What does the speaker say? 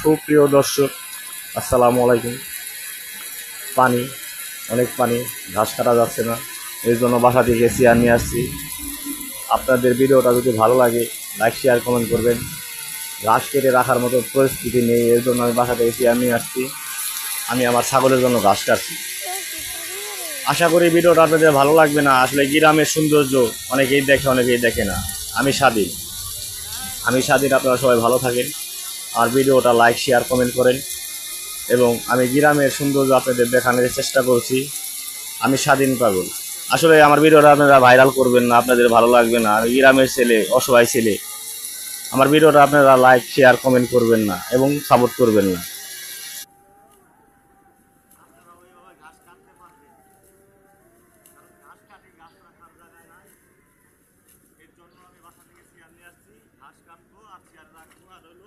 সুপ্রিয় দর্শক, আসসালামু আলাইকুম। পানি, অনেক পানি, ঘাস কাটা যাচ্ছে না, এই জন্য বাসা থেকে চেয়ার নিয়ে আসছি। আপনাদের ভিডিওটা যদি ভালো লাগে লাইক শেয়ার কমেন্ট করবেন। ঘাস কেটে রাখার মতো পরিস্থিতি নেই, এর জন্য আমি বাসা থেকে চেয়ার নিয়ে আসছি। আমি আমার ছাগলের জন্য ঘাস কাটছি। আশা করি ভিডিওটা আপনাদের ভালো লাগবে না। আসলে গ্রামের সৌন্দর্য অনেকেই দেখে, অনেকেই দেখে না। আমি স্বাধীন, আপনারা সবাই ভালো থাকেন। আর ভিডিওটা লাইক শেয়ার কমেন্ট করেন এবং আমি গ্রামের সৌন্দর্য আপনাদের দেখানোর চেষ্টা করছি। আমি স্বাধীন পাগল। আসলে আমার ভিডিওটা আপনারা ভাইরাল করবেন না, আপনাদের ভালো লাগবে না। আমি গ্রামের ছেলে, অসহায় ছেলে। আমার ভিডিওটা আপনারা লাইক শেয়ার কমেন্ট করবেন না এবং সাপোর্ট করবেন না। এর জন্য আমি বাসা থেকে চেয়ার নিয়ে আসছি, ঘাস কাটবো আর চেয়ার রাখবো আর হলো